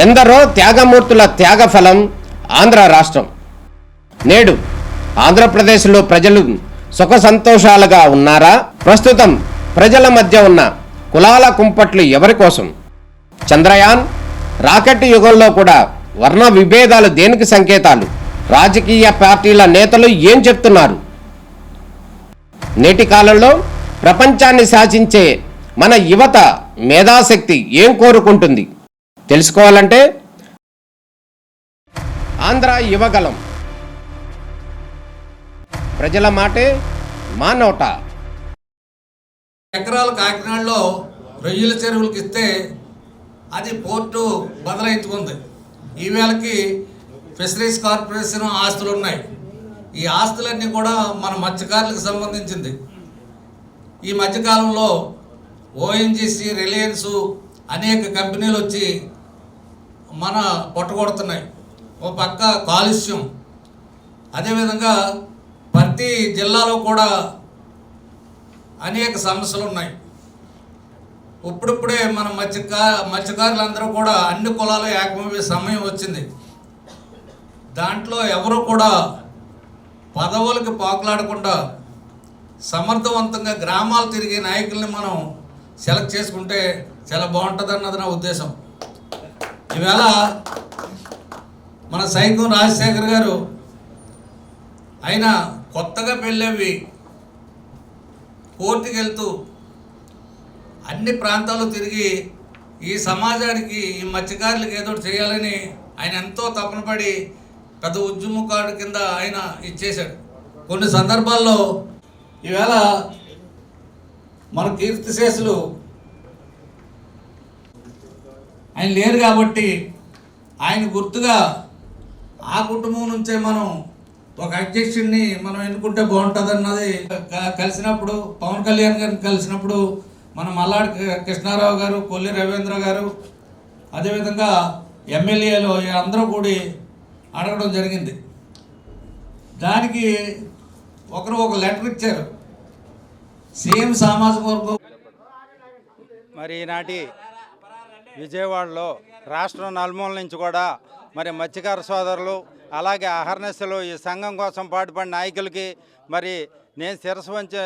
ఎందరో త్యాగమూర్తుల త్యాగఫలం ఆంధ్ర రాష్ట్రం. నేడు ఆంధ్రప్రదేశ్లో ప్రజలు సుఖ సంతోషాలుగా ఉన్నారా? ప్రస్తుతం ప్రజల మధ్య ఉన్న కులాల కుంపట్లు ఎవరి కోసం? చంద్రయాన్ రాకెట్ యుగంలో కూడా వర్ణ విభేదాలు దేనికి సంకేతాలు? రాజకీయ పార్టీల నేతలు ఏం చెప్తున్నారు? నేటి కాలంలో ప్రపంచాన్ని శాసించే మన యువత మేధాశక్తి ఏం కోరుకుంటుంది? తెలుసుకోవాలంటే ఆంధ్ర యువగలం. ప్రజల మాటే మా నోట. ఎకరాలు కాకినాడలో రొయ్యల చెరువులకు ఇస్తే అది పోర్టు బదలాయించుకుంది. ఈవేళకి ఫిషరీస్ కార్పొరేషన్ ఆస్తులు ఉన్నాయి. ఈ ఆస్తులన్నీ కూడా మన మత్స్యకారులకు సంబంధించింది. ఈ మధ్యకాలంలో ఓఎన్జీసీ, రిలయన్స్ అనేక కంపెనీలు వచ్చి మన పొట్టగొడుతున్నాయి. ఒక పక్క కాలుష్యం, అదేవిధంగా ప్రతి జిల్లాలో కూడా అనేక సమస్యలు ఉన్నాయి. ఇప్పుడిప్పుడే మన మత్స్యకారులందరూ కూడా అన్ని కులాలు ఏకమయ్యే సమయం వచ్చింది. దాంట్లో ఎవరు కూడా పదవులకి పాకులాడకుండా సమర్థవంతంగా గ్రామాలు తిరిగే నాయకుల్ని మనం సెలెక్ట్ చేసుకుంటే చాలా బాగుంటుంది అన్నది నా ఉద్దేశం. ఈవేళ మన సైకం రాజశేఖర్ గారు ఆయన కొత్తగా పెళ్ళవి కోర్టుకి వెళ్తూ అన్ని ప్రాంతాలు తిరిగి ఈ సమాజానికి, ఈ మత్స్యకారులకు ఏదో చేయాలని ఆయన ఎంతో తపన పడి పెద్ద ఉద్యమకారుడి కింద ఆయన ఇచ్చేశాడు. కొన్ని సందర్భాల్లో ఈవేళ మన కీర్తిశేషులు ఆయన లేరు కాబట్టి ఆయన గుర్తుగా ఆ కుటుంబం నుంచే మనం ఒక అధ్యక్షుడిని మనం ఎన్నుకుంటే బాగుంటుంది అన్నది కలిసినప్పుడు, పవన్ కళ్యాణ్ గారిని కలిసినప్పుడు మన మల్లాడి కృష్ణారావు గారు, కొల్లి రవీంద్ర గారు, అదేవిధంగా ఎమ్మెల్యేలు అందరూ కూడి అడగడం జరిగింది. దానికి ఒకరు ఒక లెటర్ ఇచ్చారు. సేమ్ సామాజిక వర్గం. మరి ఈనాటి విజయవాడలో రాష్ట్రం నలుమూల నుంచి కూడా మరి మత్స్యకార సోదరులు, అలాగే అహర్నిశలు ఈ సంఘం కోసం పాటుపడిన నాయకులకి మరి నేను శిరస్సు వంచే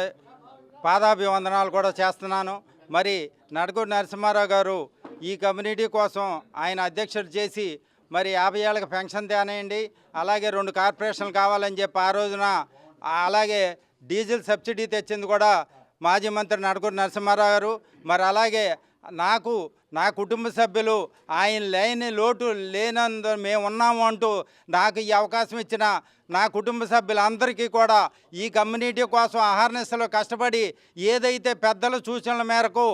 పాదాభివందనాలు కూడా చేస్తున్నాను. మరి నడకూరు నరసింహారావు గారు ఈ కమ్యూనిటీ కోసం ఆయన అధ్యక్షుడు చేసి మరి 50 ఏళ్ళకి పెన్షన్ తేనేయండి, అలాగే 2 కార్పొరేషన్లు కావాలని చెప్పి ఆ రోజున, అలాగే డీజిల్ సబ్సిడీ తెచ్చింది కూడా మాజీ మంత్రి నడకూరు నరసింహారావు గారు. మరి అలాగే నాకు, నా కుటుంబ సభ్యులు ఆయన లేని లోటు లేనందు మేము ఉన్నాము అంటూ నాకు ఈ అవకాశం ఇచ్చిన నా కుటుంబ సభ్యులందరికీ కూడా ఈ కమ్యూనిటీ కోసం అహర్నిశలు కష్టపడి ఏదైతే పెద్దల సూచనల మేరకు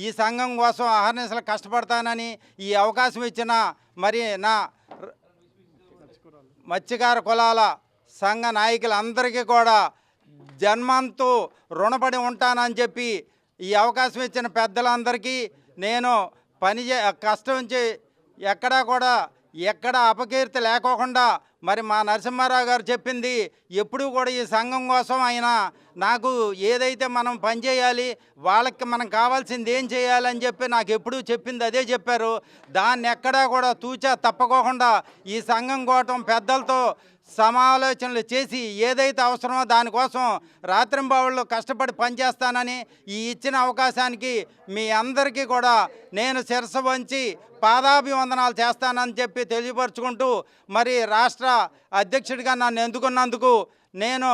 ఈ సంఘం కోసం అహర్నిశలు కష్టపడతానని ఈ అవకాశం ఇచ్చిన మరి నా మత్స్యకార కులాల సంఘ నాయకులందరికీ కూడా జన్మంతో రుణపడి ఉంటానని చెప్పి ఈ అవకాశం ఇచ్చిన పెద్దలందరికీ నేను కష్టం ఎక్కడ అపకీర్తి లేకోకుండా మరి మా నరసింహారావు గారు చెప్పింది ఎప్పుడూ కూడా ఈ సంఘం కోసం ఆయన నాకు ఏదైతే మనం పనిచేయాలి, వాళ్ళకి మనం కావాల్సింది ఏం చేయాలని చెప్పి నాకు ఎప్పుడూ చెప్పింది అదే చెప్పారు. దాన్ని ఎక్కడా కూడా తూచా తప్పకోకుండా ఈ సంఘం కోసం పెద్దలతో సమాలోచనలు చేసి ఏదైతే అవసరమో దానికోసం రాత్రింబావుళ్ళు కష్టపడి పనిచేస్తానని ఈ ఇచ్చిన అవకాశానికి మీ అందరికీ కూడా నేను శిరస్సు వంచి పాదాభివందనాలు చేస్తానని చెప్పి తెలియపరుచుకుంటూ మరి రాష్ట్ర అధ్యక్షుడిగా నన్ను ఎన్నుకున్నందుకు నేను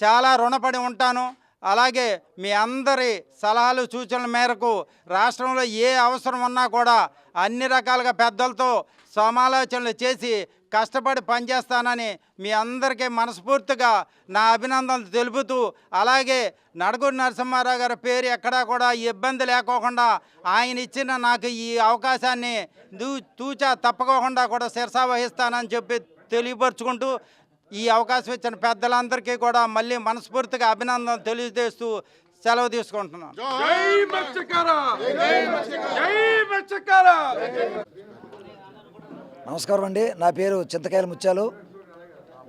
చాలా రుణపడి ఉంటాను. అలాగే మీ అందరి సలహాలు సూచనల మేరకు రాష్ట్రంలో ఏ అవసరం ఉన్నా కూడా అన్ని రకాలుగా పెద్దలతో సమాలోచనలు చేసి కష్టపడి పనిచేస్తానని మీ అందరికీ మనస్ఫూర్తిగా నా అభినందనలు తెలుపుతూ, అలాగే నడకూరు నరసింహారావు గారి పేరు ఎక్కడా కూడా ఇబ్బంది లేకోకుండా ఆయన ఇచ్చిన నాకు ఈ అవకాశాన్ని తూచా తప్పకోకుండా కూడా శిరసా వహిస్తానని చెప్పి తెలియపరుచుకుంటూ ఈ అవకాశం ఇచ్చిన పెద్దలందరికీ కూడా మళ్ళీ మనస్ఫూర్తిగా అభినందనలు తెలియజేస్తూ సెలవు తీసుకుంటున్నాను. నమస్కారం అండి. నా పేరు చింతకాయల ముత్యాలు,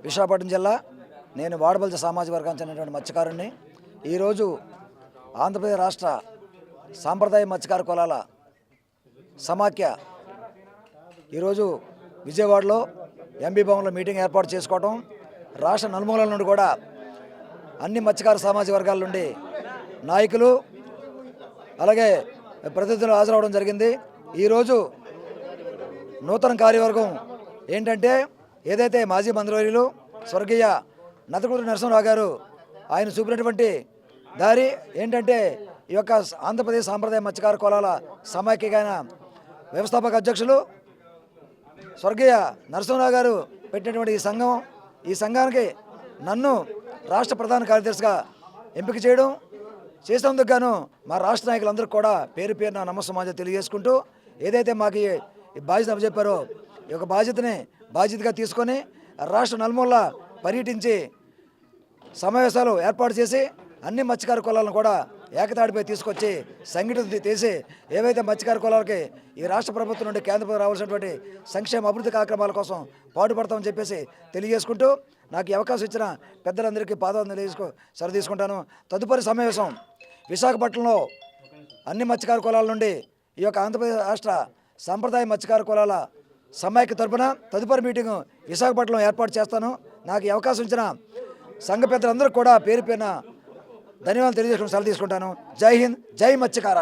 విశాఖపట్నం జిల్లా. నేను వాడబల్జ సామాజిక వర్గానికి చెందినటువంటి మత్స్యకారుణ్ణి. ఈరోజు ఆంధ్రప్రదేశ్ రాష్ట్ర సాంప్రదాయ మత్స్యకార కులాల సమాఖ్య ఈరోజు విజయవాడలో ఎంబీ భవన్లో మీటింగ్ ఏర్పాటు చేసుకోవటం, రాష్ట్ర నలుమూలల నుండి కూడా అన్ని మత్స్యకార సామాజిక వర్గాల నుండి నాయకులు అలాగే ప్రతినిధులు హాజరవడం జరిగింది. ఈరోజు నూతన కార్యవర్గం ఏంటంటే ఏదైతే మాజీ మంత్రివర్యులు స్వర్గీయ నతకూరి నరసింహరావు గారు ఆయన చూపినటువంటి దారి ఏంటంటే ఈ యొక్క ఆంధ్రప్రదేశ్ సాంప్రదాయ మత్స్యకార కులాల సమాఖ్యమైన వ్యవస్థాపక అధ్యక్షులు స్వర్గీయ నరసింహరావు గారు పెట్టినటువంటి ఈ సంఘానికి నన్ను రాష్ట్ర ప్రధాన కార్యదర్శిగా ఎంపిక చేయడం చేసినందుకు గాను మా రాష్ట్ర నాయకులందరికీ కూడా పేరు పేరున నమస్సమాజం తెలియజేసుకుంటూ ఏదైతే మాకు ఈ బాధ్యత అప్పచెప్పారో ఈ యొక్క బాధ్యతగా తీసుకొని రాష్ట్ర నలుమూల పర్యటించి సమావేశాలు ఏర్పాటు చేసి అన్ని మత్స్యకార కులాలను కూడా ఏకతాడిపై తీసుకొచ్చి సంఘటిత చేసి ఏవైతే మత్స్యకార కులాలకి ఈ రాష్ట్ర ప్రభుత్వం నుండి కేంద్ర ప్రభుత్వం రావాల్సినటువంటి సంక్షేమ అభివృద్ధి కార్యక్రమాల కోసం పాటుపడతామని చెప్పేసి తెలియజేసుకుంటూ నాకు ఈ అవకాశం ఇచ్చిన పెద్దలందరికీ పాదవందనలు సెలవు తీసుకుంటాను. తదుపరి సమావేశం విశాఖపట్నంలో అన్ని మత్స్యకార కులాల నుండి ఈ యొక్క ఆంధ్రప్రదేశ్ రాష్ట్ర సాంప్రదాయ మత్స్యకార కులాల సమాఖ్య తరపున తదుపరి మీటింగ్ విశాఖపట్నంలో ఏర్పాటు చేస్తాను. నాకు ఈ అవకాశం ఇచ్చిన సంఘ పెద్దలందరూ కూడా పేరు పేరున ధన్యవాదాలు తెలియజేసుకుని సెలవు తీసుకుంటాను. జై హింద్, జై మత్స్యకార.